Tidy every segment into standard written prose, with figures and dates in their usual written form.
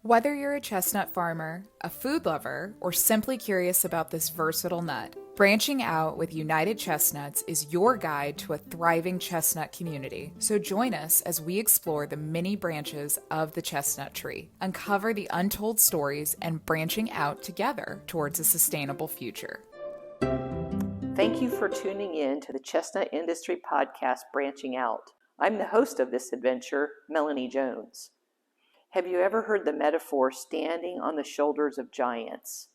Whether you're a chestnut farmer, a food lover, or simply curious about this versatile nut, branching out with United Chestnuts is your guide to a thriving chestnut community. So join us as we explore the many branches of the chestnut tree, uncover the untold stories, and branching out together towards a sustainable future. Thank you for tuning in to the Chestnut Industry Podcast, Branching Out. I'm the host of this adventure, Melanie Jones. Have you ever heard the metaphor standing on the shoulders of giants?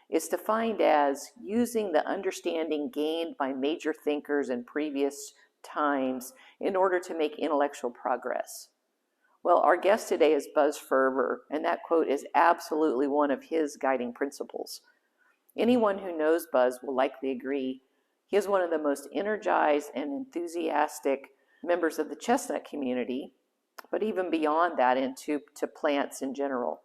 It's defined as using the understanding gained by major thinkers in previous times in order to make intellectual progress. Well, our guest today is Buzz Ferver, and that quote is absolutely one of his guiding principles. Anyone who knows Buzz will likely agree he is one of the most energized and enthusiastic members of the chestnut community, but even beyond that into plants in general.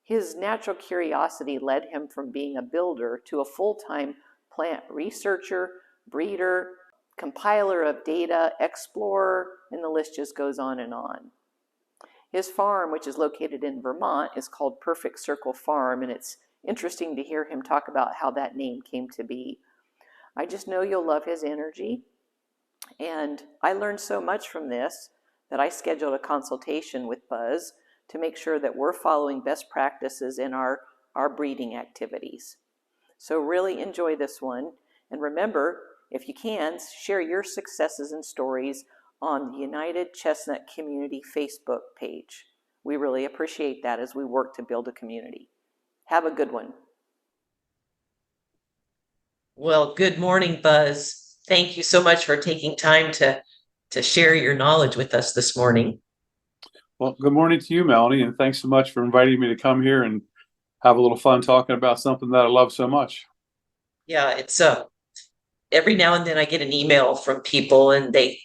His natural curiosity led him from being a builder to a full-time plant researcher, breeder, compiler of data, explorer, and the list just goes on and on. His farm, which is located in Vermont, is called Perfect Circle Farm, and it's interesting to hear him talk about how that name came to be. I just know you'll love his energy, and I learned so much from this that I scheduled a consultation with Buzz to make sure that we're following best practices in our breeding activities. So really enjoy this one. And remember, if you can, share your successes and stories on the United Chestnut Community Facebook page. We really appreciate that as we work to build a community. Have a good one. Well, good morning, Buzz. Thank you so much for taking time to share your knowledge with us this morning. Well, good morning to you, Melanie, and thanks so much for inviting me to come here and have a little fun talking about something that I love so much. Yeah, it's every now and then I get an email from people, and they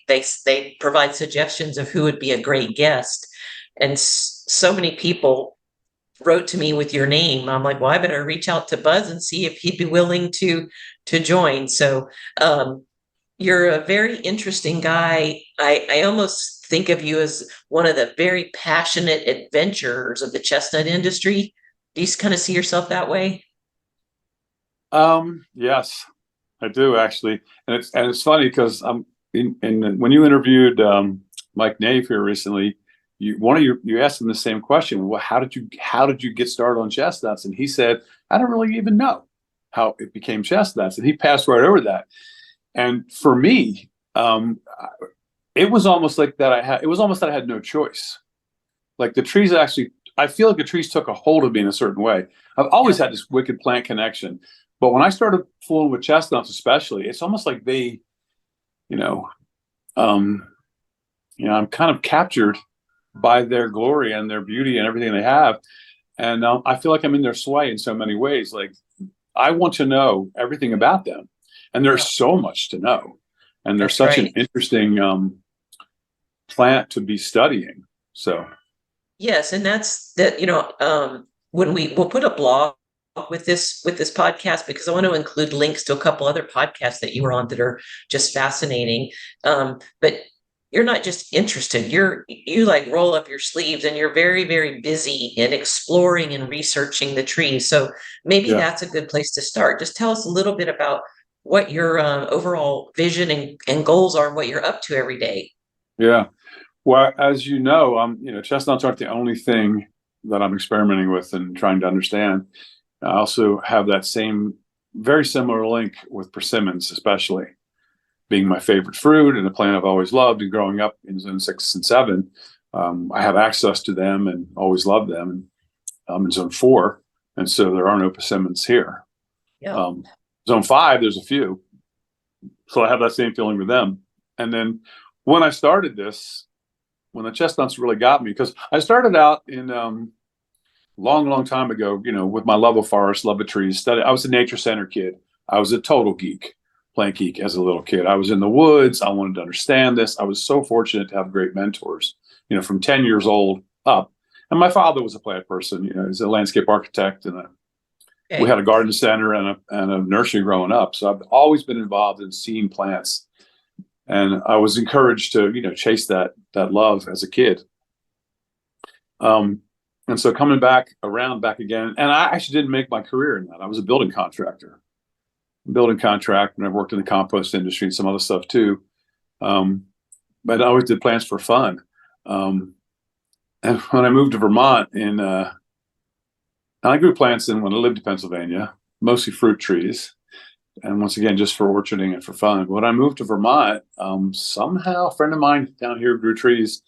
provide suggestions of who would be a great guest, and so many people wrote to me with your name. I'm like, well, I better reach out to Buzz and see if he'd be willing to join. So you're a very interesting guy. I almost think of you as one of the very passionate adventurers of the chestnut industry. Do you kind of see yourself that way? Yes, I do actually, and it's funny because when you interviewed Mike Nave here recently, you asked him the same question. Well, how did you get started on chestnuts? And he said, I don't really even know how it became chestnuts, and he passed right over that. And for me, it was almost like that. I had no choice. Like the trees I feel like the trees took a hold of me in a certain way. I've always had this wicked plant connection, but when I started fooling with chestnuts, especially, it's almost like they, I'm kind of captured by their glory and their beauty and everything they have, and I feel like I'm in their sway in so many ways. Like I want to know everything about them. And there's so much to know, and they're such an interesting plant to be studying. So, yes, and that's that. When we'll put a blog with this podcast, because I want to include links to a couple other podcasts that you were on that are just fascinating. But you're not just interested; you like roll up your sleeves, and you're very, very busy in exploring and researching the trees. So maybe that's a good place to start. Just tell us a little bit about what your overall vision and goals are, and what you're up to every day. Yeah. Well, as you know, chestnuts aren't the only thing that I'm experimenting with and trying to understand. I also have that very similar link with persimmons, especially being my favorite fruit and a plant I've always loved. And growing up in zone 6 and 7, I have access to them and always loved them. And I'm in zone 4, and so there are no persimmons here. Yeah. Zone 5, there's a few. So I have that same feeling with them. And then when I started this, when the chestnuts really got me, because I started out in long time ago, with my love of forest, love of trees. I was a nature center kid. I was a total geek, plant geek as a little kid. I was in the woods. I wanted to understand this. I was so fortunate to have great mentors, from 10 years old up. And my father was a plant person. He's a landscape architect, and we had a garden center and a nursery growing up. So I've always been involved in seeing plants, and I was encouraged to, chase that love as a kid. And so coming back again, and I actually didn't make my career in that. I was a building contractor, and I've worked in the compost industry and some other stuff too. But I always did plants for fun. And when I moved to Vermont and I grew plants when I lived in Pennsylvania, mostly fruit trees. And once again, just for orcharding and for fun. But when I moved to Vermont, somehow a friend of mine down here who grew trees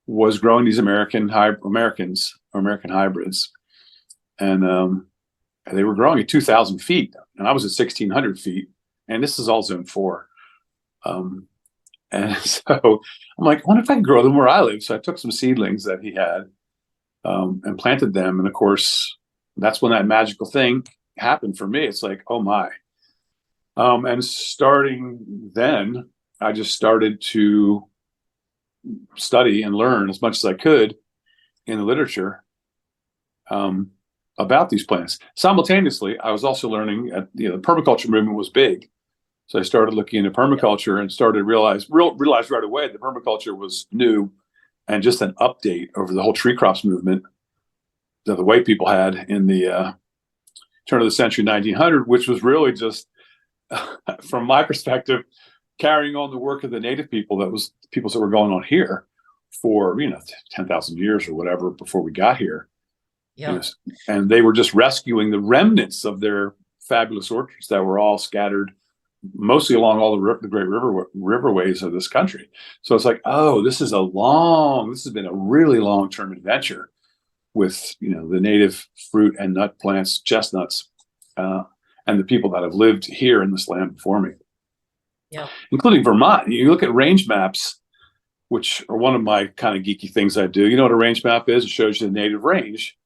was growing these American hybrids. And they were growing at 2,000 feet. And I was at 1,600 feet. And this is all zone 4. And so I'm like, I wonder if I can grow them where I live. So I took some seedlings that he had and planted them. And of course, that's when that magical thing happened for me. It's like, oh my. And starting then, I just started to study and learn as much as I could in the literature about these plants. Simultaneously, I was also learning the permaculture movement was big. So I started looking into permaculture and started to realize right away that permaculture was new and just an update over the whole tree crops movement that the white people had in the turn of the century 1900, which was really just, from my perspective, carrying on the work of the native people that were going on here for 10,000 years or whatever before we got here. Yeah. And they were just rescuing the remnants of their fabulous orchards that were all scattered mostly along all the great riverways of this country. So it's like, oh, this has been a really long-term adventure with, the native fruit and nut plants, chestnuts, and the people that have lived here in this land before me. Yeah. Including Vermont. You look at range maps, which are one of my kind of geeky things I do. You know what a range map is? It shows you the native range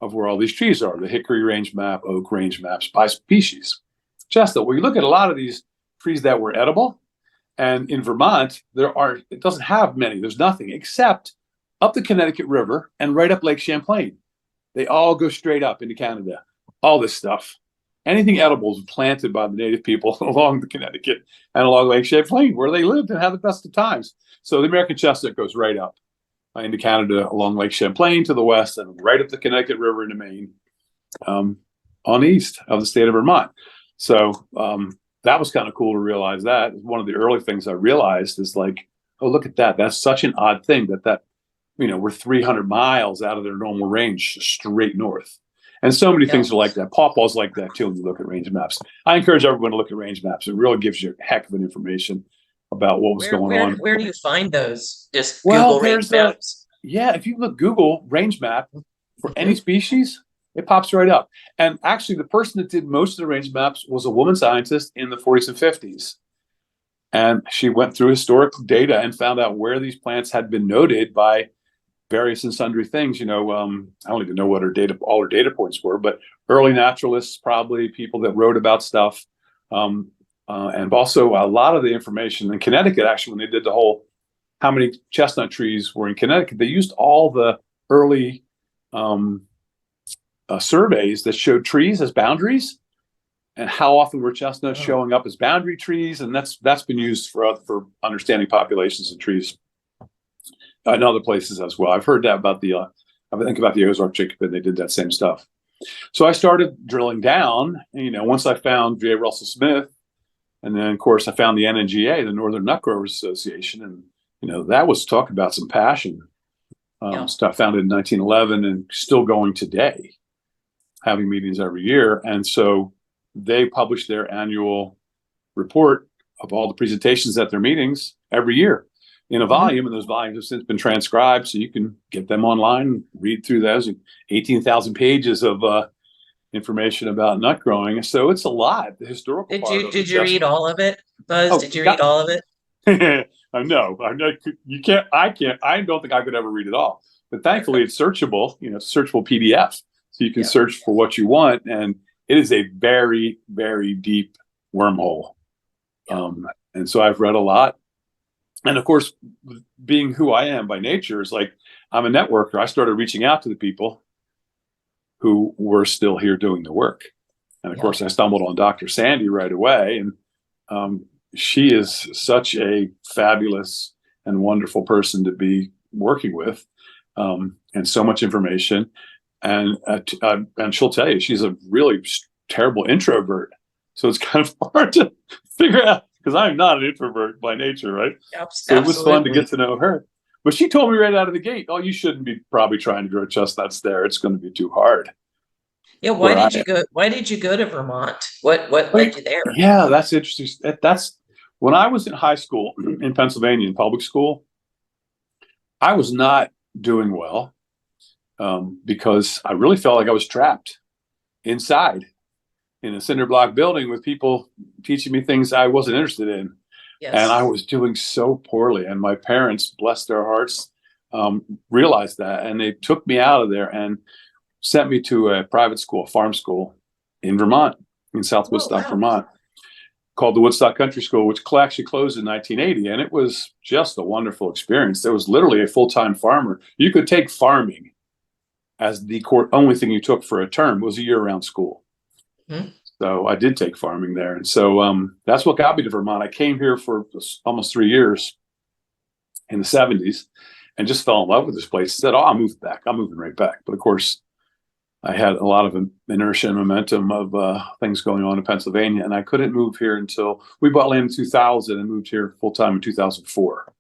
of where all these trees are. The hickory range map, oak range maps by species. Chestnut, well, you look at a lot of these trees that were edible, and in Vermont, it doesn't have many. There's nothing except up the Connecticut River and right up Lake Champlain. They all go straight up into Canada. All this stuff. Anything edible is planted by the native people along the Connecticut and along Lake Champlain, where they lived and had the best of times. So the American chestnut goes right up into Canada along Lake Champlain to the west and right up the Connecticut River into Maine on the east of the state of Vermont. So that was kind of cool to realize that. One of the early things I realized is like, oh, look at that. That's such an odd thing that we're 300 miles out of their normal range straight north. And so many things are like that. Pawpaw's like that too when you look at range maps. I encourage everyone to look at range maps. It really gives you a heck of an information about what was going on. Where do you find those? Just Google range maps? Yeah, if you Google range map for any species, it pops right up. And actually, the person that did most of the range maps was a woman scientist in the 40s and 50s. And she went through historical data and found out where these plants had been noted by various and sundry things. I don't even know what all her data points were, but early naturalists, probably people that wrote about stuff. And also a lot of the information in Connecticut, actually, when they did the whole how many chestnut trees were in Connecticut, they used all the early surveys that showed trees as boundaries and how often were chestnuts showing up as boundary trees. And that's been used for understanding populations of trees in other places as well. I've heard that about I think about the Ozark chickpea, they did that same stuff. So I started drilling down, once I found J. Russell Smith, and then of course I found the NNGA, the Northern Nut Growers Association, and that was talk about some passion. Stuff founded in 1911 and still going today, having meetings every year. And so they publish their annual report of all the presentations at their meetings every year in a volume, and those volumes have since been transcribed, so you can get them online, read through those. 18,000 pages of information about nut growing. So it's a lot. The historical. Did you read all of it, Buzz? Did you read all of it? No, you can't. I can't. I don't think I could ever read it all. But thankfully, it's searchable. Searchable PDF, so you can search for what you want, and it is a very, very deep wormhole. And so I've read a lot. And of course, being who I am by nature, is like I'm a networker. I started reaching out to the people who were still here doing the work. And of course, I stumbled on Dr. Sandy right away. And she is such a fabulous and wonderful person to be working with, and so much information. and she'll tell you she's a really terrible introvert. So it's kind of hard to figure out because I'm not an introvert by nature, right? So it was fun to get to know her. But she told me right out of the gate, "Oh, you shouldn't be probably trying to grow chestnuts there. It's going to be too hard." Yeah, why did you go? Why did you go to Vermont? What led you there? Yeah, that's interesting. That's when I was in high school in Pennsylvania in public school. I was not doing well because I really felt like I was trapped inside in a cinder block building with people teaching me things I wasn't interested in. Yes. And I was doing so poorly. And my parents, bless their hearts, realized that. And they took me out of there and sent me to a private school, a farm school in Vermont, in South Woodstock, Vermont, called the Woodstock Country School, which actually closed in 1980. And it was just a wonderful experience. There was literally a full-time farmer. You could take farming as the only thing you took for a term. It was a year-round school. Mm-hmm. So I did take farming there. And so that's what got me to Vermont. I came here for almost 3 years in the 70s and just fell in love with this place. Said, "Oh, I'll move back. I'm moving right back." But of course, I had a lot of inertia and momentum of things going on in Pennsylvania, and I couldn't move here until we bought land in 2000 and moved here full-time in 2004.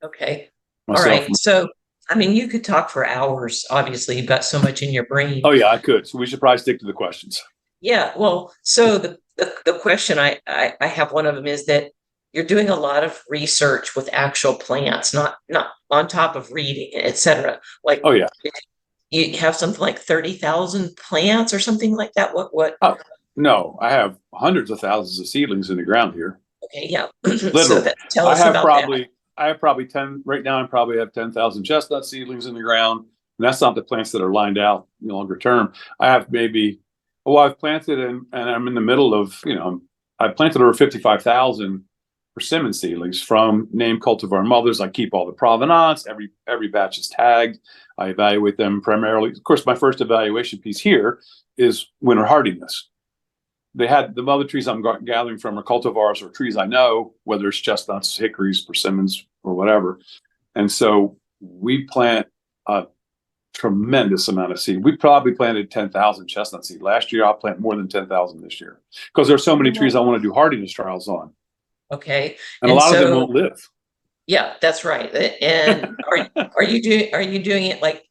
Okay. All right. So, I mean, you could talk for hours. Obviously, you've got so much in your brain. Oh, yeah, I could. So we should probably stick to the questions. Yeah. Well, so the question I have, one of them is that you're doing a lot of research with actual plants, not on top of reading, et cetera. Like, oh, yeah. You have something like 30,000 plants or something like that? What? No, I have hundreds of thousands of seedlings in the ground here. Okay, yeah. Literally. So tell us about that. I have probably 10, right now I probably have 10,000 chestnut seedlings in the ground. And that's not the plants that are lined out longer term. I have I've planted and I'm in the middle of, I planted over 55,000 persimmon seedlings from named cultivar mothers. I keep all the provenance. Every batch is tagged. I evaluate them primarily. Of course, my first evaluation piece here is winter hardiness. The mother trees I'm gathering from are cultivars or trees I know, whether it's chestnuts, hickories, persimmons, or whatever. And so we plant a tremendous amount of seed. We probably planted 10,000 chestnut seed last year. I'll plant more than 10,000 this year because there's so many trees I want to do hardiness trials on. Okay. And a lot of them won't live. Yeah, that's right. And are you doing it like,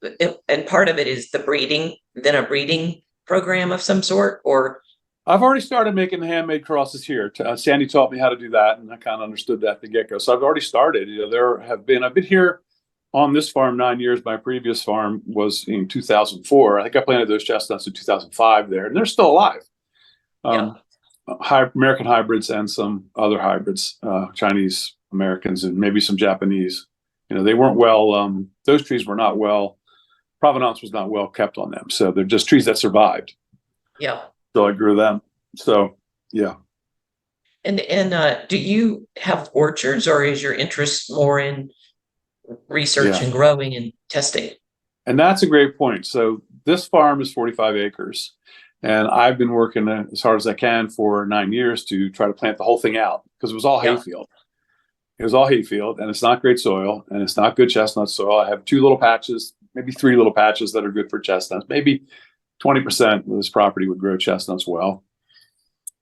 and part of it is the breeding, then a breeding program of some sort, or? I've already started making the handmade crosses here. Sandy taught me how to do that, and I kind of understood that at the get-go. So I've already started. I've been here on this farm 9 years. My previous farm was in 2004. I think I planted those chestnuts in 2005 there, and they're still alive. American hybrids and some other hybrids, Chinese Americans and maybe some Japanese. They weren't well, those trees were not well, provenance was not well kept on them. So they're just trees that survived. Yeah. So I grew them. So, yeah. And do you have orchards, or is your interest more in research and growing and testing? And that's a great point. So this farm is 45 acres. And I've been working as hard as I can for 9 years to try to plant the whole thing out because it was all hayfield. It was all hayfield, and it's not great soil, and it's not good chestnut soil. I have 2 little patches, maybe 3 little patches that are good for chestnuts. Maybe 20% of this property would grow chestnuts well.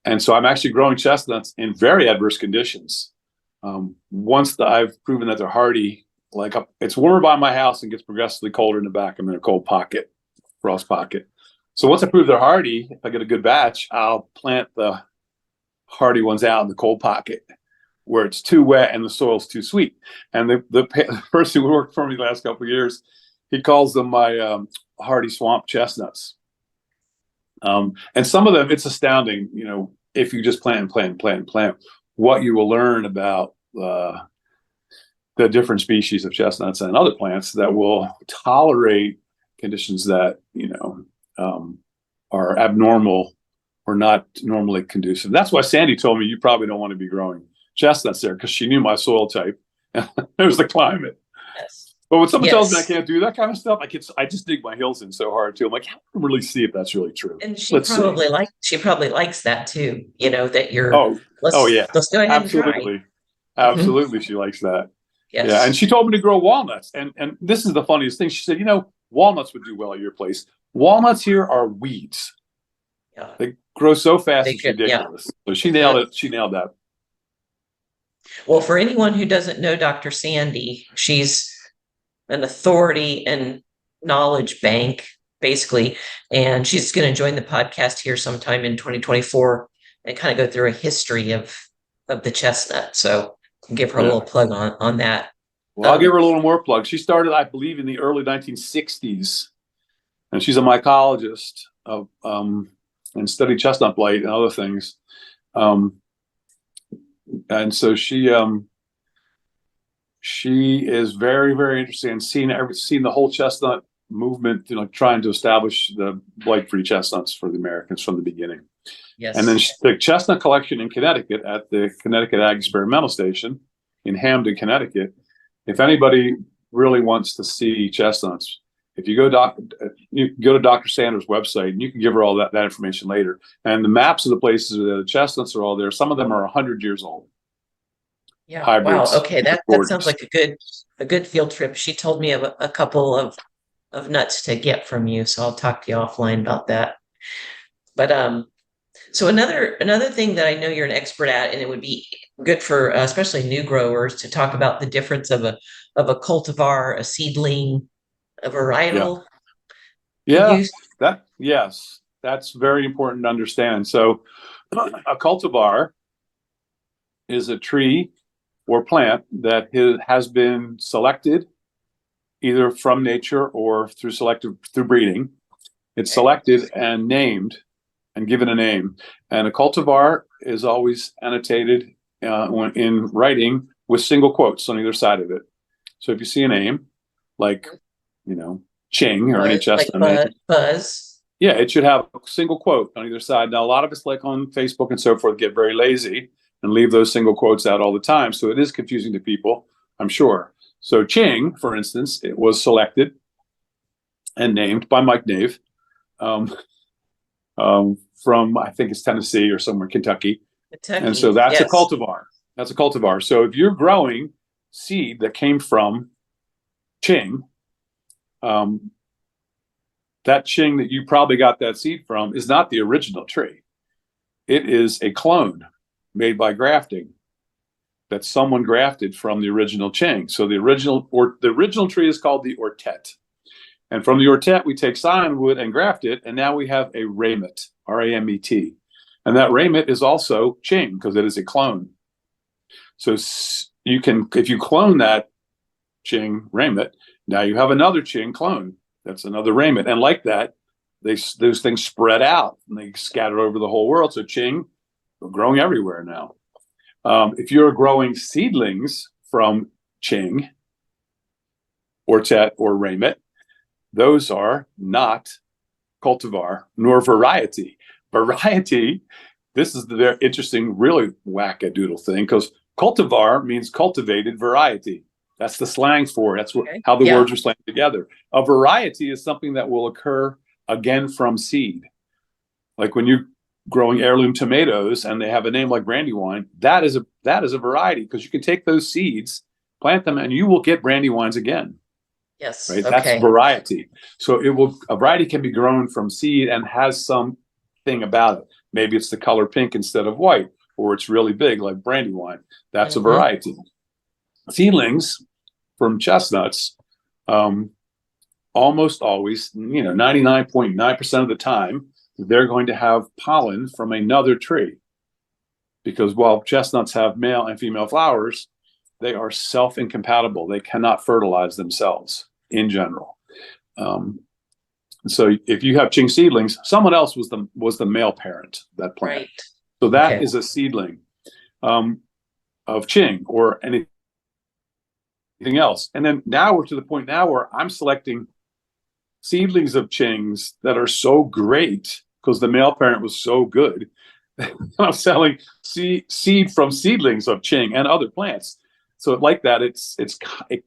And so I'm actually growing chestnuts in very adverse conditions. Once I've proven that they're hardy, it's warmer by my house and gets progressively colder in the back. I'm in a cold pocket, frost pocket. So once I prove they're hardy, if I get a good batch, I'll plant the hardy ones out in the cold pocket where it's too wet and the soil's too sweet. And the person who worked for me the last couple of years, he calls them my hardy swamp chestnuts. And some of them, it's astounding, if you just plant, what you will learn about the different species of chestnuts and other plants that will tolerate conditions that, are abnormal or not normally conducive. That's why Sandy told me you probably don't want to be growing chestnuts there because she knew my soil type. There's the climate. Yes. But when someone tells me I can't do that kind of stuff, I just dig my heels in so hard too. I'm like, how can I really see if that's really true? And she probably likes that too. That you're. Let's go ahead absolutely. And try. Absolutely, she likes that. Yes. Yeah, and she told me to grow walnuts, and this is the funniest thing. She said, walnuts would do well at your place. Walnuts here are weeds. Yeah. They grow so fast, They it's could, yeah. ridiculous. So she nailed it. She nailed that. Well, for anyone who doesn't know Dr. Sandy, she's an authority and knowledge bank, basically. And she's going to join the podcast here sometime in 2024 and kind of go through a history of the chestnut. So give her a little plug on that. Well, I'll give her a little more plug. She started, I believe, in the early 1960s, and she's a mycologist of and studied chestnut blight and other things. And so she is very, very interested in seeing the whole chestnut movement, trying to establish the blight-free chestnuts for the Americans from the beginning. Yes. And then the chestnut collection in Connecticut at the Connecticut Ag Experimental Station in Hamden, Connecticut. If anybody really wants to see chestnuts, if you go to Dr. Sanders' website, and you can give her all that information later. And the maps of the places where the chestnuts are all there. Some of them are 100 years old. Yeah. Hybrids. Wow. Okay. That sounds like a good field trip. She told me of a couple of nuts to get from you, so I'll talk to you offline about that. But so another thing that I know you're an expert at, and it would be good for especially new growers to talk about the difference of a cultivar, a seedling, a varietal. Yeah. Yes, that's very important to understand. So a cultivar is a tree or plant that has been selected either from nature or through breeding. It's selected and named and given a name. And a cultivar is always annotated in writing with single quotes on either side of it. So if you see a name like, Ching or any chestnut name, Buzz. Yeah, it should have a single quote on either side. Now, a lot of us, like on Facebook and so forth, get very lazy and leave those single quotes out all the time. So it is confusing to people, I'm sure. So Ching, for instance, it was selected and named by Mike Nave from, I think it's Tennessee or somewhere, Kentucky. And so that's a cultivar. That's a cultivar. So if you're growing seed that came from Ching, that Ching that you probably got that seed from is not the original tree. It is a clone made by grafting that someone grafted from the original Ching. So the original tree is called the ortet. And from the ortet, we take scion wood and graft it, and now we have a ramet, R-A-M-E-T. And that ramet is also Ching because it is a clone. So you can, if you clone that Ching ramet, now you have another Ching clone. That's another ramet. And like that, those things spread out and they scatter over the whole world. So Ching are growing everywhere now. If you're growing seedlings from Ching, ortet, or ramet, those are not cultivar nor variety. Variety, this is the very interesting, really wackadoodle thing, because cultivar means cultivated variety. That's the slang for it. That's how the words are slammed together. A variety is something that will occur again from seed. Like when you're growing heirloom tomatoes and they have a name like Brandywine, that is a variety because you can take those seeds, plant them, and you will get Brandywines again. Yes. Right. Okay. That's variety. So a variety can be grown from seed and has something about it. Maybe it's the color pink instead of white, or it's really big like Brandywine. That's a variety. Seedlings from chestnuts, almost always, 99.9% of the time, they're going to have pollen from another tree. Because while chestnuts have male and female flowers, they are self-incompatible. They cannot fertilize themselves in general. So if you have Ching seedlings, someone else was the male parent, that plant. Right. So that is a seedling of Ching or anything else. And then now we're to the point now where I'm selecting seedlings of Chings that are so great because the male parent was so good. I'm selling seed from seedlings of Ching and other plants. So like that, it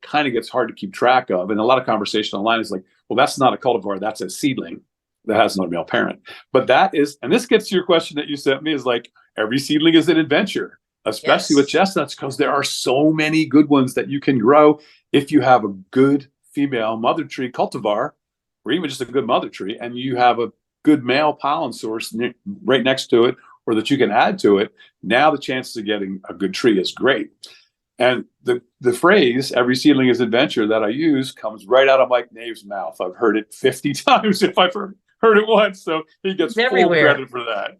kind of gets hard to keep track of. And a lot of conversation online is like, well, that's not a cultivar, that's a seedling that has no male parent. But that is, and this gets to your question that you sent me, is like every seedling is an adventure, especially with chestnuts, because there are so many good ones that you can grow if you have a good female mother tree cultivar or even just a good mother tree, and you have a good male pollen source right next to it, or that you can add to it, now the chances of getting a good tree is great. And the phrase "every seedling is adventure" that I use comes right out of Mike Nave's mouth. I've heard it 50 times if I've heard it once. So he gets full credit for that.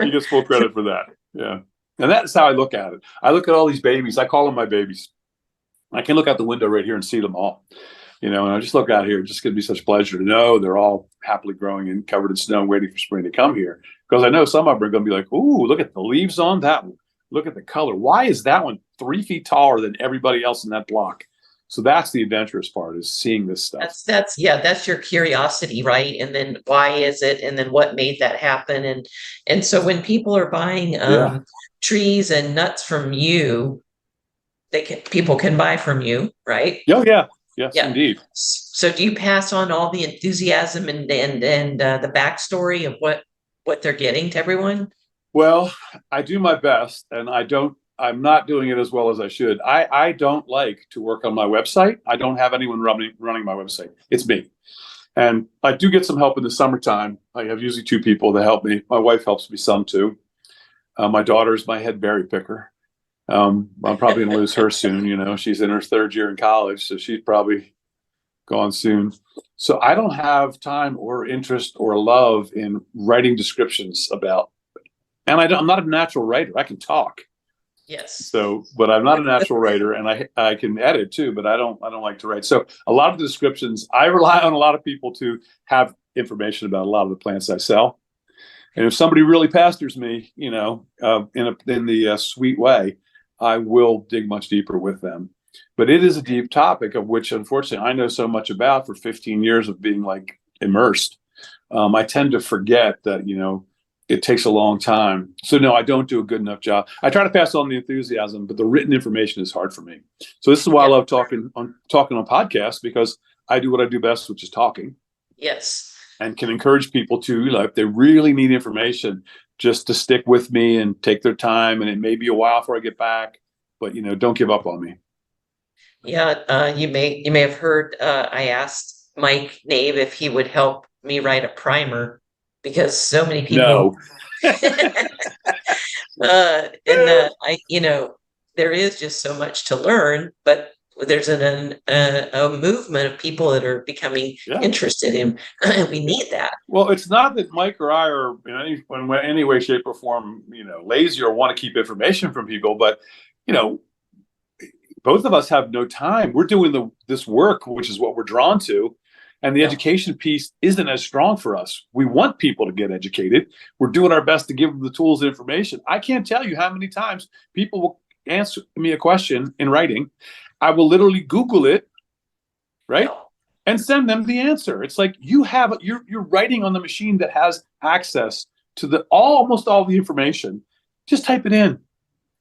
He gets full credit for that. Yeah. And that's how I look at it. I look at all these babies. I call them my babies. I can look out the window right here and see them all. And I just look out here. It's just going to be such a pleasure to know they're all happily growing and covered in snow, waiting for spring to come here. Because I know some of them are going to be like, "Ooh, look at the leaves on that one. Look at the color. Why is that one 3 feet taller than everybody else in that block?" So that's the adventurous part, is seeing this stuff. That's your curiosity, right? And then why is it? And then what made that happen? And so when people are buying trees and nuts from you, people can buy from you, right? Oh yeah. Yes, indeed. So do you pass on all the enthusiasm and the backstory of what they're getting to everyone? Well, I do my best, and I'm not doing it as well as I should. I don't like to work on my website. I don't have anyone running my website. It's me. And I do get some help in the summertime. I have usually 2 people that help me. My wife helps me some too. My daughter is my head berry picker. I'm probably going to lose her soon. She's in her 3rd year in college, so she's probably gone soon. So I don't have time or interest or love in writing descriptions about, and I'm not a natural writer. I can talk. Yes. So, but I'm not a natural writer, and I can edit too, but I don't like to write. So a lot of the descriptions, I rely on a lot of people to have information about a lot of the plants I sell. And if somebody really pesters me, in the sweet way, I will dig much deeper with them. But it is a deep topic, of which, unfortunately, I know so much about for 15 years of being like immersed. I tend to forget that, it takes a long time. So no, I don't do a good enough job. I try to pass on the enthusiasm, but the written information is hard for me. So this is why I love talking on podcasts, because I do what I do best, which is talking. Yes. And can encourage people to, if they really need information, just to stick with me and take their time. And it may be a while before I get back, but don't give up on me. Yeah, you may have heard I asked Mike Nave if he would help me write a primer, because so many people. No. There is just so much to learn, but there's a movement of people that are becoming interested in. We need that. Well, it's not that Mike or I are in any way, shape, or form, lazy or want to keep information from people, but both of us have no time. We're doing this work, which is what we're drawn to. And the education piece isn't as strong for us. We want people to get educated. We're doing our best to give them the tools and information. I can't tell you how many times people will answer me a question in writing. I will literally Google it, right? And send them the answer. It's like you're writing on the machine that has access to almost all the information. Just type it in.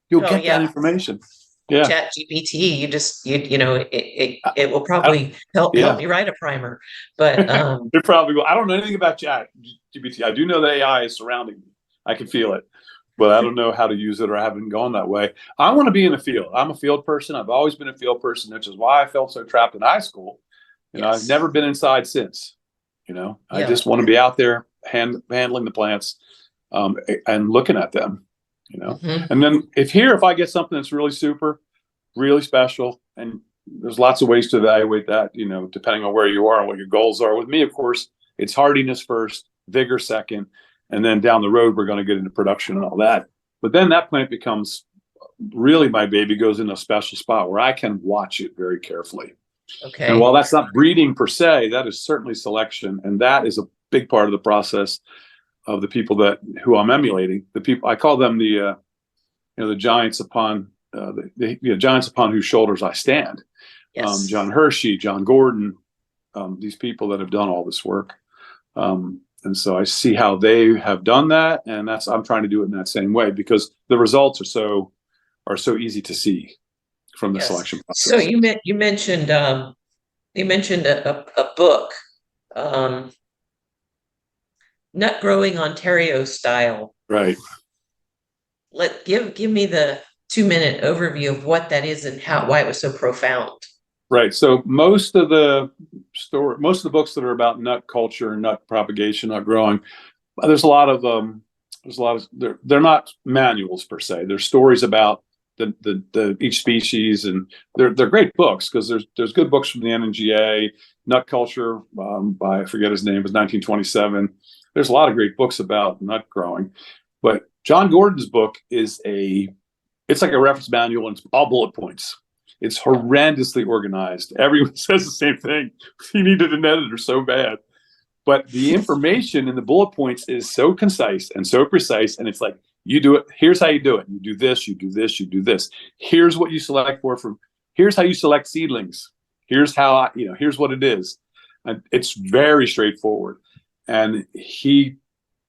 You'll get that information. Yeah. Chat GPT, it will probably help you write a primer, but it probably will. I don't know anything about Chat GPT. I do know that AI is surrounding me. I can feel it, but I don't know how to use it, or I haven't gone that way. I want to be in the field. I'm a field person. I've always been a field person, which is why I felt so trapped in high school. I've never been inside since. I just want to be out there handling the plants and looking at them. And then if I get something that's really super, really special, and there's lots of ways to evaluate that, depending on where you are and what your goals are. With me, of course, it's hardiness first, vigor second, and then down the road, we're going to get into production and all that. But then that plant becomes really my baby, goes in a special spot where I can watch it very carefully. Okay. And while that's not breeding per se, that is certainly selection. And that is a big part of the process of the people who I'm emulating. The people, I call them the giants upon giants upon whose shoulders I stand. Yes. John Hershey, John Gordon, these people that have done all this work. And so I see how they have done that, and I'm trying to do it in that same way, because the results are so easy to see from the selection process. So you mentioned a book, Nut Growing Ontario Style. Right. Give me the 2-minute overview of what that is and why it was so profound. Right. So most of the books that are about nut culture, nut propagation, nut growing, there's a lot of they're not manuals per se. They're stories about the each species, and they're great books because there's good books from the NNGA. Nut culture by, I forget his name, it was 1927. There's a lot of great books about nut growing, but John Gordon's book it's like a reference manual, and it's all bullet points. It's horrendously organized. Everyone says the same thing. He needed an editor so bad. But the information in the bullet points is so concise and so precise. And it's like, you do it. Here's how you do it. You do this, you do this, you do this. Here's what you select here's how you select seedlings. Here's here's what it is. And it's very straightforward. And he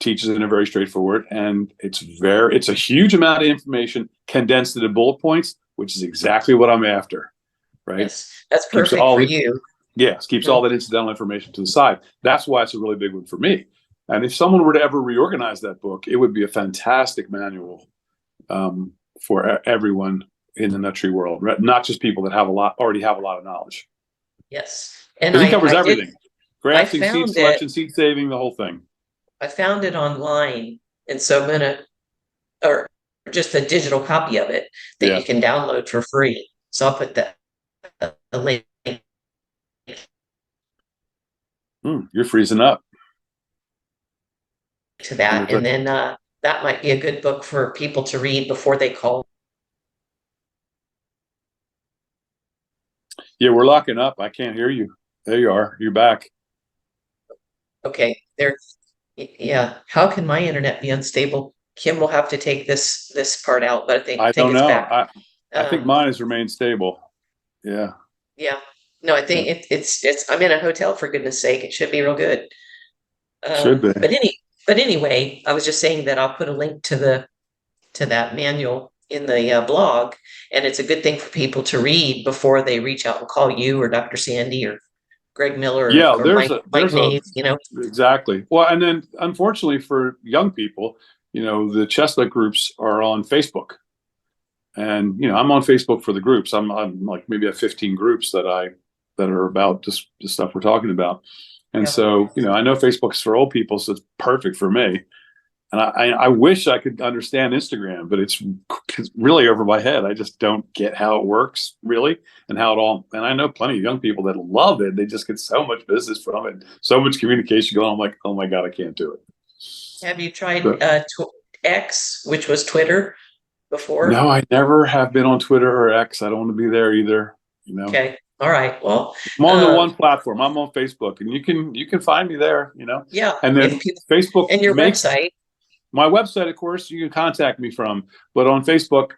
teaches in a very straightforward, and it's a huge amount of information condensed into bullet points, which is exactly what I'm after, right? Yes, that's perfect for you. Yes, keeps all that incidental information to the side. That's why it's a really big one for me. And if someone were to ever reorganize that book, it would be a fantastic manual for everyone in the nut tree world, right? Not just people that already have a lot of knowledge. Yes, and he covers everything: grafting, seed selection, seed saving, the whole thing. I found it online, and so I'm or just a digital copy of it that you can download for free. So I'll put the link. You're freezing up. To that, and then that might be a good book for people to read before they call. Yeah, we're locking up. I can't hear you. There you are. You're back. Okay, yeah. How can my internet be unstable? Kim will have to take this part out, but I think it's back. I think mine has remained stable. Yeah. Yeah. No, I think it's I'm in a hotel, for goodness sake. It should be real good. Should be. But anyway, I was just saying that I'll put a link to that manual in the blog, and it's a good thing for people to read before they reach out and call you or Dr. Sandy or Greg Miller or Mike Nave, Exactly. Well, and then unfortunately for young people, the chestnut groups are on Facebook. And, I'm on Facebook for the groups. I'm like maybe at 15 groups that are about just the stuff we're talking about. And so, I know Facebook's for old people, so it's perfect for me. And I wish I could understand Instagram, but it's really over my head. I just don't get how it works, really, and I know plenty of young people that love it. They just get so much business from it, so much communication going on. I'm like, oh my God, I can't do it. Have you tried X, which was Twitter, before? No, I never have been on Twitter or X. I don't want to be there either. Okay. All right. Well, I'm on the one platform. I'm on Facebook, and you can find me there. Yeah. And then Facebook and your website. My website, of course, you can contact me from, but on Facebook,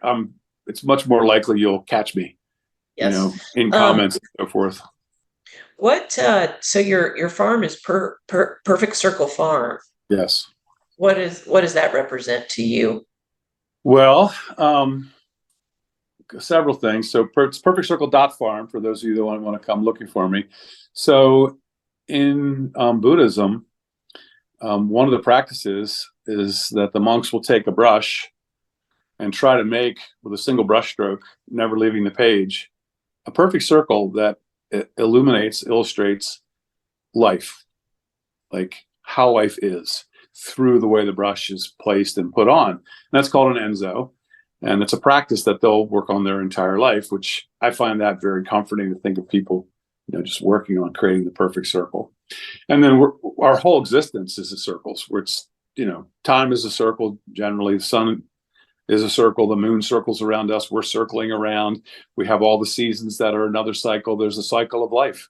it's much more likely you'll catch me. Yes. In comments and so forth. What? So your farm is Perfect Circle Farm. Yes. What does that represent to you? Well, several things. So it's perfectcircle.farm for those of you that want to come looking for me. So in Buddhism, one of the practices is that the monks will take a brush and try to make, with a single brush stroke, never leaving the page, a perfect circle that illustrates life, like how life is, through the way the brush is placed and put on. And that's called an enzo. And it's a practice that they'll work on their entire life, which I find that very comforting to think of people, just working on creating the perfect circle. And then our whole existence is a circle, where it's, time is a circle. Generally, the sun is a circle. The moon circles around us. We're circling around. We have all the seasons that are another cycle. There's a cycle of life.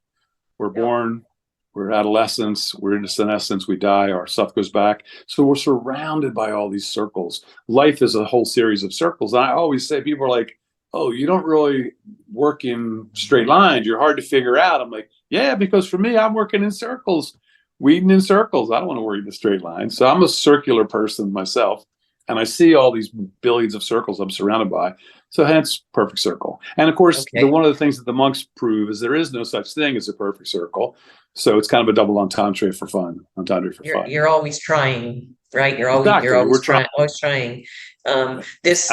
We're born, we're adolescents, we're in senescence, we die, our stuff goes back. So we're surrounded by all these circles. Life is a whole series of circles. And I always say, people are like, oh, you don't really work in straight lines. You're hard to figure out. I'm like, yeah, because for me, I'm working in circles, weeding in circles. I don't want to work in a straight line. So I'm a circular person myself. And I see all these billions of circles I'm surrounded by. So hence perfect circle. And of course, one of the things that the monks prove is there is no such thing as a perfect circle. So it's kind of a double entendre for fun. You're always trying, right? You're always trying. This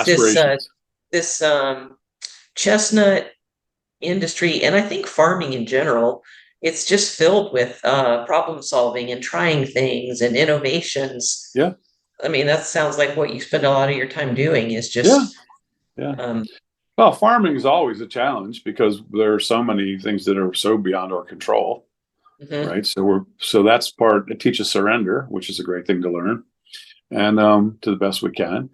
chestnut industry, and I think farming in general, it's just filled with problem solving and trying things and innovations. Yeah. I mean, that sounds like what you spend a lot of your time doing is Yeah. just Yeah. um, Well, farming is always a challenge because there are so many things that are so beyond our control, mhm. right? So that's part. It teaches surrender, which is a great thing to learn, and to the best we can.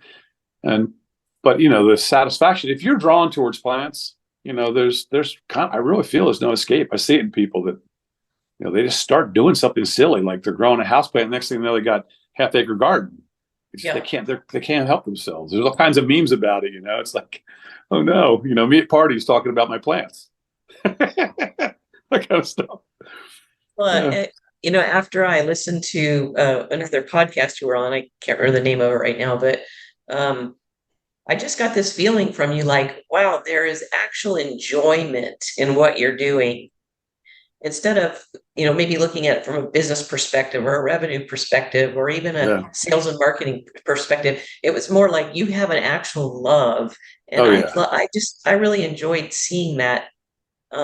And but the satisfaction, if you're drawn towards plants, there's I really feel there's no escape. I see it in people that they just start doing something silly, like they're growing a houseplant. Next thing you know, they got half-acre garden. They Yeah. can't help themselves. There's all kinds of memes about it. It's like, oh no, me at parties talking about my plants, that kind of stuff. Well, Yeah. after I listened to another podcast you were on, I can't remember the name of it right now, but um, I just got this feeling from you like, wow, there is actual enjoyment in what you're doing. Instead of, maybe looking at it from a business perspective or a revenue perspective or even a Yeah. sales and marketing perspective, it was more like you have an actual love. And Oh yeah. I really enjoyed seeing that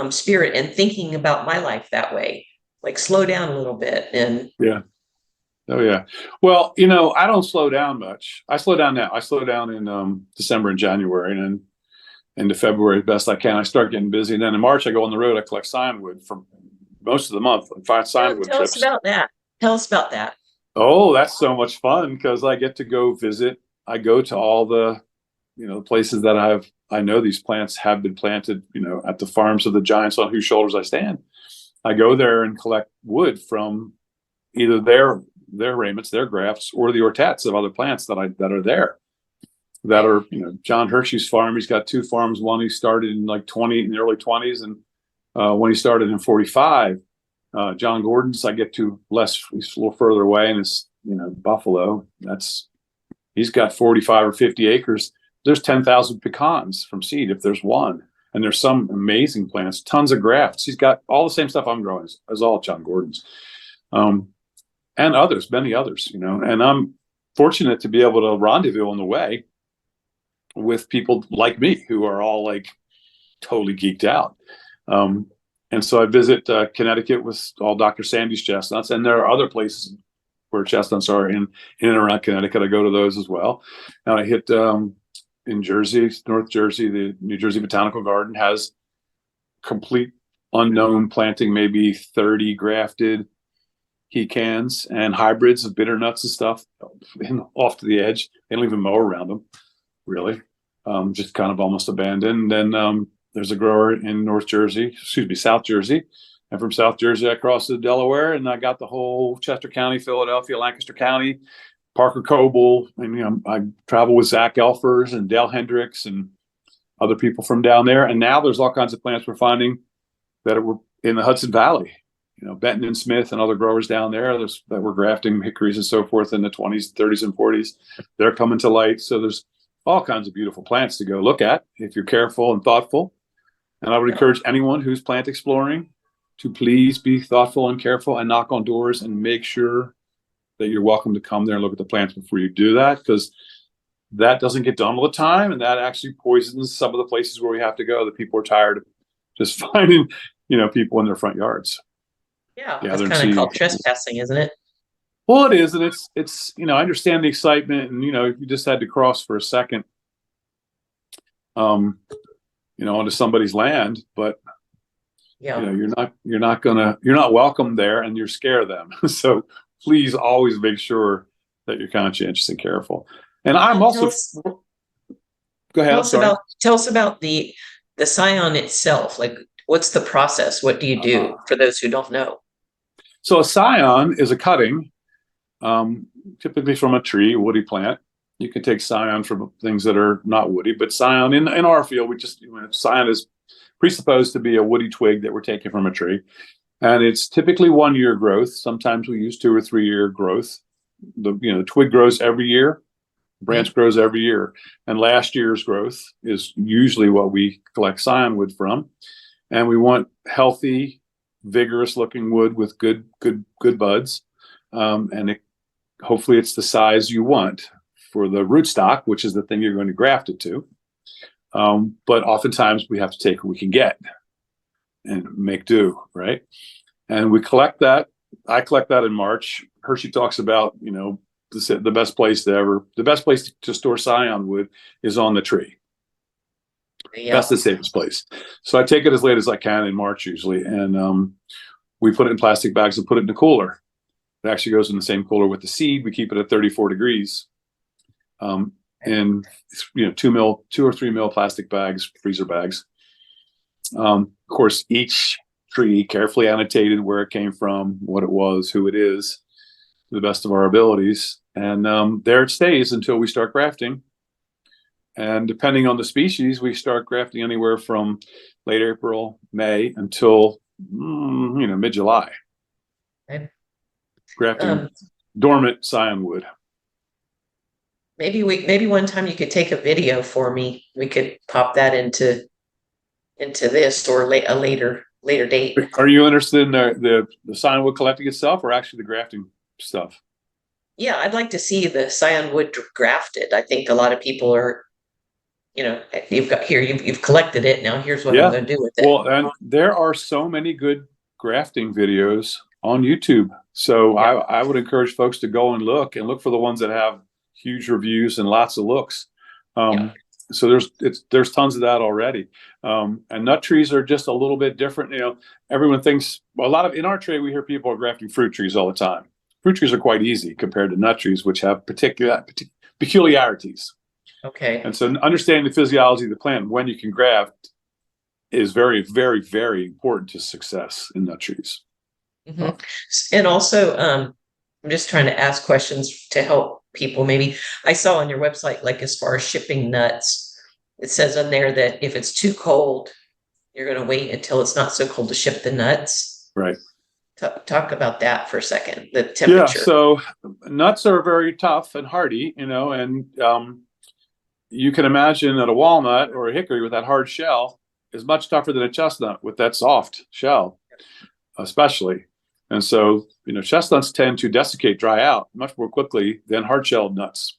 spirit and thinking about my life that way, like slow down a little bit. And Yeah. Oh yeah. Well, I don't slow down much. I slow down now. I slow down in December and January, and then into February as best I can. I start getting busy, and then in March I go on the road. I collect signwood for most of the month. I find signwood tell us trips. about that. Tell us about that. Oh, that's so much fun because I get to go visit. I go to all the places that I know these plants have been planted, at the farms of the giants on whose shoulders I stand. I go there and collect wood from either their ramets, their grafts, or the ortats of other plants that are there. That are, John Hershey's farm. He's got two farms. One he started in in the early 20s, and when he started in 45. John Gordon's I get to less, he's a little further away, and it's Buffalo. He's got 45 or 50 acres. There's 10,000 pecans from seed if there's one, and there's some amazing plants, tons of grafts. He's got all the same stuff I'm growing as all John Gordon's, and others, many others, And I'm fortunate to be able to rendezvous on the way with people like me who are all like totally geeked out. And so I visit Connecticut with all Dr. Sandy's chestnuts, and there are other places where chestnuts are in and around Connecticut. I go to those as well. And I hit in Jersey, North Jersey, the New Jersey Botanical Garden has complete unknown planting, maybe 30 grafted pecans and hybrids of bitter nuts and stuff off to the edge. They don't even mow around them, really. Just kind of almost abandoned. And then there's a grower in South Jersey. And from South Jersey, I crossed to Delaware, and I got the whole Chester County, Philadelphia, Lancaster County, Parker Coble. And, I travel with Zach Elfers and Dale Hendricks and other people from down there. And now there's all kinds of plants we're finding that were in the Hudson Valley. Benton and Smith and other growers down there that were grafting hickories and so forth in the 20s, 30s, and 40s. They're coming to light. So there's all kinds of beautiful plants to go look at if you're careful and thoughtful. And I would encourage anyone who's plant exploring to please be thoughtful and careful and knock on doors and make sure that you're welcome to come there and look at the plants before you do that, because that doesn't get done all the time, and that actually poisons some of the places where we have to go. That people are tired of just finding, people in their front yards. Yeah, that's kind of called trespassing, isn't it? Well, it is, and it's I understand the excitement, and you just had to cross for a second, onto somebody's land, but Yeah. you're not welcome there, and you're scared of them. So please always make sure that you're conscientious and careful. And I'm also go ahead. Tell us about the scion itself. Like, what's the process? What do you do for those who don't know? So a scion is a cutting, typically from a tree, woody plant. You can take scion from things that are not woody, but scion in our field, scion is presupposed to be a woody twig that we're taking from a tree. And it's typically 1 year growth. Sometimes we use 2 or 3 year growth. The twig grows every year, branch grows every year. And last year's growth is usually what we collect scion wood from. And we want healthy, vigorous looking wood with good buds. And hopefully it's the size you want for the rootstock, which is the thing you're going to graft it to. But oftentimes we have to take what we can get. and make do, right? And we collect that. I collect that in March. Hershey talks about, the best place to store scion wood is on the tree. Yeah. That's the safest place. So I take it as late as I can in March usually, and we put it in plastic bags and put it in the cooler. It actually goes in the same cooler with the seed. We keep it at 34 degrees, in 2 or 3 mil plastic bags, freezer bags. Of course, each tree carefully annotated where it came from, what it was, who it is, to the best of our abilities, and there it stays until we start grafting. And depending on the species, we start grafting anywhere from late April, May until mid-July. Okay. Grafting dormant scion wood. Maybe one time you could take a video for me. We could pop that into this or a later date. Are you interested in the scion wood collecting itself, or actually the grafting stuff? Yeah, I'd like to see the scion wood grafted. I think a lot of people are, you've collected it. Now here's what I'm going to do with it. Well, and there are so many good grafting videos on YouTube. So yeah. I would encourage folks to go and look for the ones that have huge reviews and lots of looks. So there's tons of that already. And nut trees are just a little bit different. Everyone thinks in our trade, we hear people are grafting fruit trees all the time. Fruit trees are quite easy compared to nut trees, which have peculiarities. Okay. And so understanding the physiology of the plant and when you can graft is very, very, very important to success in nut trees. Mm-hmm. And also, I'm just trying to ask questions to help people. Maybe I saw on your website, like as far as shipping nuts, it says on there that if it's too cold, you're going to wait until it's not so cold to ship the nuts. Right. Talk about that for a second, the temperature. Yeah, so nuts are very tough and hardy, and you can imagine that a walnut or a hickory with that hard shell is much tougher than a chestnut with that soft shell, especially. And so, chestnuts tend to desiccate, dry out much more quickly than hard-shelled nuts.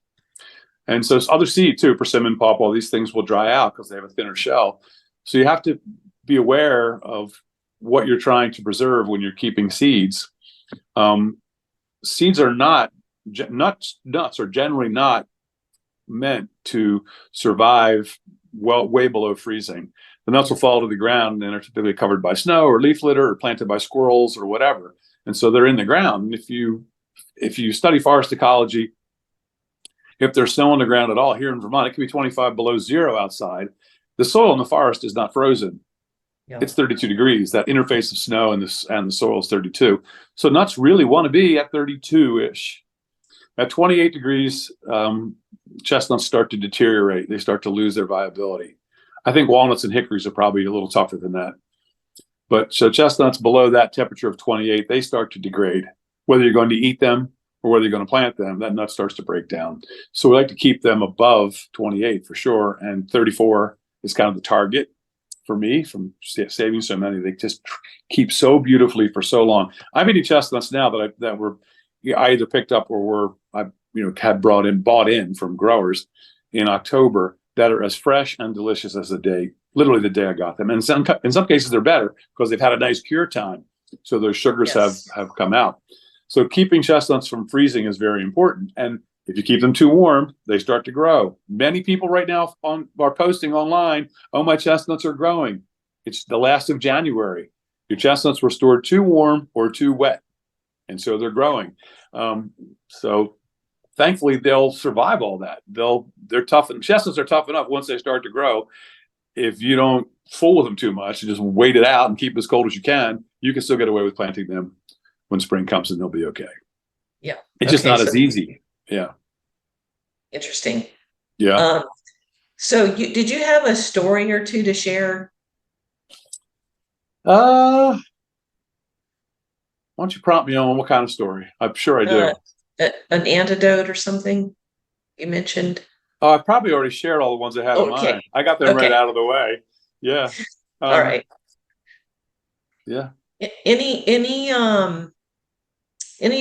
And so other seed too, persimmon, pawpaw, these things will dry out because they have a thinner shell. So you have to be aware of what you're trying to preserve when you're keeping seeds. Seeds are nuts are generally not meant to survive way below freezing. The nuts will fall to the ground and are typically covered by snow or leaf litter or planted by squirrels or whatever. And so they're in the ground. And if you study forest ecology, if there's snow on the ground at all here in Vermont, it can be 25 below zero outside. The soil in the forest is not frozen. Yeah. It's 32 degrees. That interface of snow and the soil is 32. So nuts really want to be at 32-ish. At 28 degrees, chestnuts start to deteriorate. They start to lose their viability. I think walnuts and hickories are probably a little tougher than that. But so chestnuts below that temperature of 28, they start to degrade. Whether you're going to eat them or whether you're going to plant them, that nut starts to break down. So we like to keep them above 28 for sure. And 34 is kind of the target for me from saving so many. They just keep so beautifully for so long. I'm eating chestnuts now that I either picked up or had bought in from growers in October that are as fresh and delicious as literally the day I got them. And in some cases they're better because they've had a nice cure time. So those sugars have come out. So keeping chestnuts from freezing is very important. And if you keep them too warm, they start to grow. Many people right now are posting online, oh, my chestnuts are growing. It's the last of January. Your chestnuts were stored too warm or too wet. And so they're growing. So thankfully, they'll survive all that. They're tough, and chestnuts are tough enough once they start to grow. If you don't fool with them too much, you just wait it out and keep as cold as you can still get away with planting them when spring comes, and they'll be okay. Yeah, it's just not as easy. Yeah, interesting. Yeah. So did you have a story or two to share? Why don't you prompt me on what kind of story? I'm sure I do. An antidote or something you mentioned? I probably already shared all the ones I had in mind. I got them right out of the way. Yeah. All right. Yeah. Any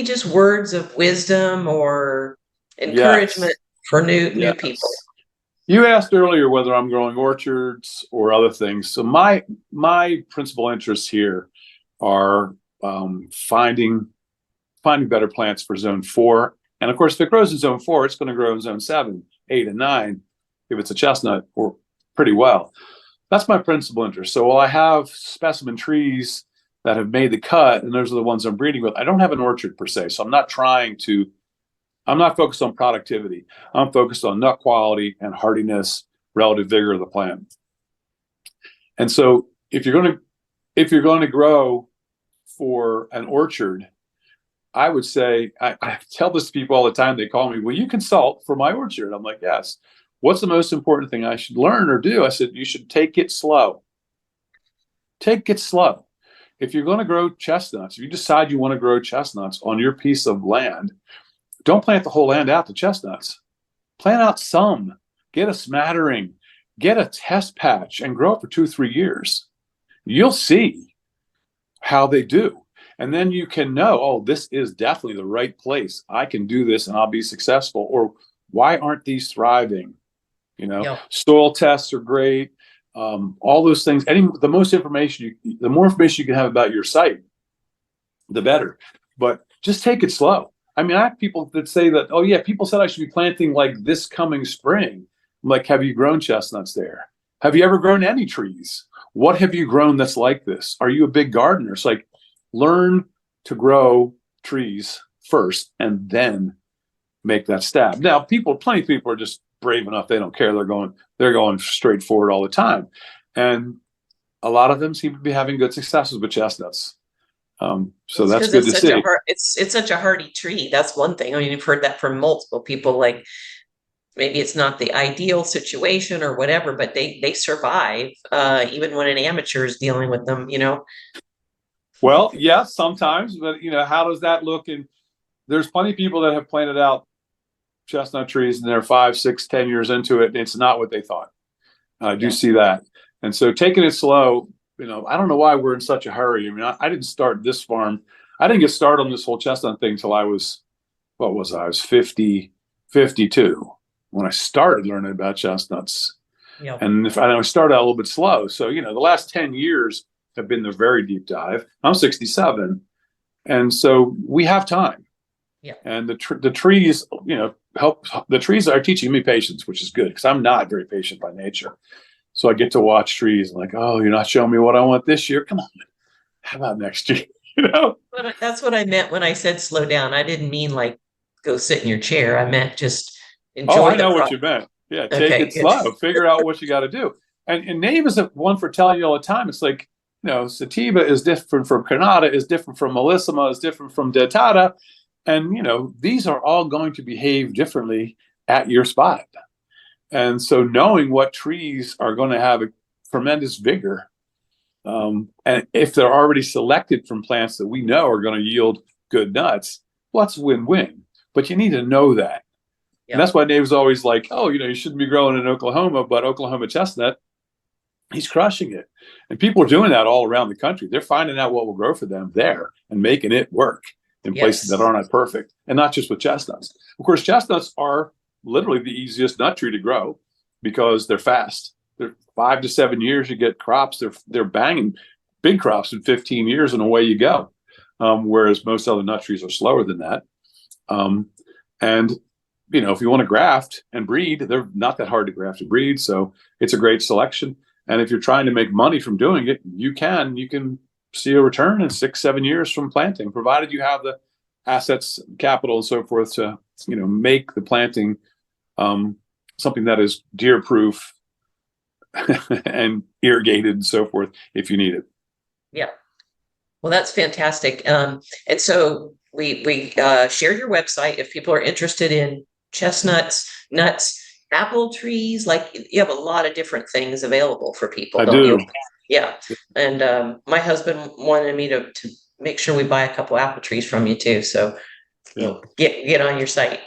just words of wisdom or encouragement for new people? You asked earlier whether I'm growing orchards or other things. So my principal interests here are finding better plants for zone 4. And of course, if it grows in zone 4, it's going to grow in zone 7, 8, and 9 if it's a chestnut, or pretty well. That's my principal interest. So while I have specimen trees that have made the cut, and those are the ones I'm breeding with, I don't have an orchard per se. So I'm not focused on productivity. I'm focused on nut quality and hardiness, relative vigor of the plant. And so if you're going to grow for an orchard, I would say, I tell this to people all the time. They call me, will you consult for my orchard? I'm like, yes. What's the most important thing I should learn or do? I said, you should take it slow. Take it slow. If you're going to grow chestnuts, if you decide you want to grow chestnuts on your piece of land, don't plant the whole land out to chestnuts. Plant out some, get a smattering, get a test patch, and grow it for 2-3 years. You'll see how they do. And then you can know, oh, this is definitely the right place. I can do this and I'll be successful. Or why aren't these thriving? Soil tests are great. All those things. The more information you can have about your site, the better. But just take it slow. I mean, I have people that say that, oh yeah, people said I should be planting like this coming spring. I'm like, have you grown chestnuts there? Have you ever grown any trees? What have you grown that's like this? Are you a big gardener? It's like, learn to grow trees first and then make that step. Now, plenty of people are just brave enough. They don't care. They're going straight forward all the time. And a lot of them seem to be having good successes with chestnuts. So that's good to see. It's such a hardy tree. That's one thing. I mean, you've heard that from multiple people, like maybe it's not the ideal situation or whatever, but they survive, even when an amateur is dealing with them, Well, yes, sometimes, but how does that look? And there's plenty of people that have planted out chestnut trees and they're 5, 6, 10 years into it, and it's not what they thought. I do see that. And so taking it slow, I don't know why we're in such a hurry. I mean, I didn't start this farm. I didn't get started on this whole chestnut thing till I was, I was 50, 52 when I started learning about chestnuts. Yeah. And I started out a little bit slow. So, the last 10 years have been the very deep dive. I'm 67. And so we have time. Yeah. And the trees, help. The trees are teaching me patience, which is good because I'm not very patient by nature. So I get to watch trees and like, oh, you're not showing me what I want this year. Come on. How about next year? But that's what I meant when I said slow down. I didn't mean like go sit in your chair. I meant just enjoy. Oh, I know what you meant. Yeah. Take it slow. Figure out what you got to do. And name is one for telling you all the time. It's like, sativa is different from Granada, is different from Melissima, is different from Dentata. And, these are all going to behave differently at your spot. And so knowing what trees are going to have a tremendous vigor, and if they're already selected from plants that we know are going to yield good nuts, well, that's a win-win. But you need to know that. Yeah. And that's why Dave's always like, oh, you shouldn't be growing in Oklahoma, but Oklahoma chestnut, he's crushing it. And people are doing that all around the country. They're finding out what will grow for them there and making it work in places that are not perfect, and not just with chestnuts. Of course, chestnuts are literally the easiest nut tree to grow because they're fast. They're 5 to 7 years. You get crops. They're banging big crops in 15 years, and away you go. Whereas most other nut trees are slower than that. And if you want to graft and breed, they're not that hard to graft and breed. So it's a great selection. And if you're trying to make money from doing it, you can see a return in 6-7 years from planting, provided you have the assets, capital, and so forth to, make the planting something that is deer proof and irrigated and so forth if you need it. Yeah. Well, that's fantastic. And so we share your website if people are interested in chestnuts, nuts, apple trees. Like you have a lot of different things available for people. I do. Yeah. And my husband wanted me to make sure we buy a couple apple trees from you too. So get on your site.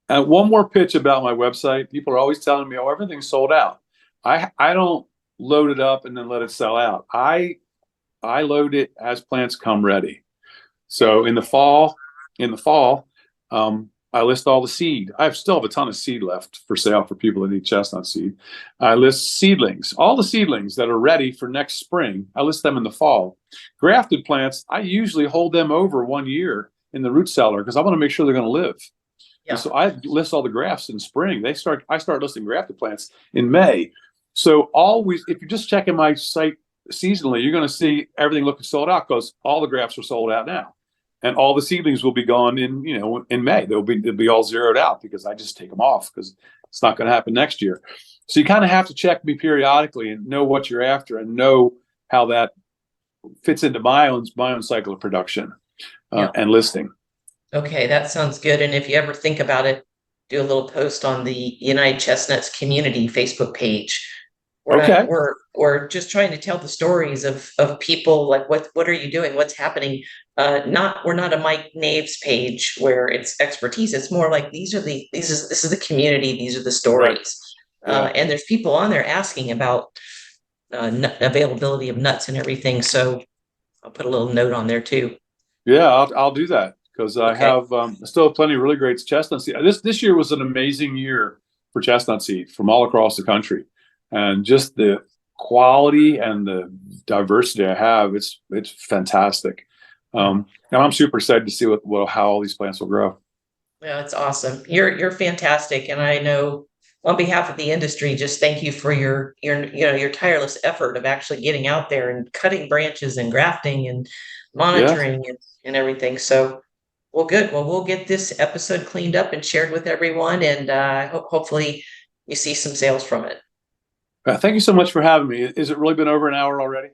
And one more pitch about my website. People are always telling me, oh, everything's sold out. I don't load it up and then let it sell out. I load it as plants come ready. So in the fall, I I list all the seed. I still have a ton of seed left for sale for people that need chestnut seed. I list seedlings, all the seedlings that are ready for next spring. I list them in the fall. Grafted plants, I usually hold them over 1 year in the root cellar because I want to make sure they're going to live. Yeah. And so I list all the grafts in spring. I start listing grafted plants in May. So always, if you just check in my site seasonally, you're going to see everything looking sold out because all the grafts are sold out now. And all the seedlings will be gone in May. They'll be all zeroed out because I just take them off because it's not going to happen next year. So you kind of have to check me periodically and know what you're after and know how that fits into my own cycle of production and listing. Okay, that sounds good. And if you ever think about it, do a little post on the United Chestnuts community Facebook page. We're just trying to tell the stories of people, like what are you doing? What's happening? We're not a Mike Naves page where it's expertise. It's more like this is the community. These are the stories. Right. And there's people on there asking about availability of nuts and everything. So I'll put a little note on there too. Yeah, I'll do that because I have still plenty of really great chestnut seed. This year was an amazing year for chestnut seed from all across the country. And just the quality and the diversity I have, it's fantastic. And I'm super excited to see how all these plants will grow. Yeah, it's awesome. You're fantastic, and I know on behalf of the industry, just thank you for your tireless effort of actually getting out there and cutting branches and grafting and monitoring and everything. So, well, good. Well, we'll get this episode cleaned up and shared with everyone, and hopefully you see some sales from it. Thank you so much for having me. Has it really been over an hour already?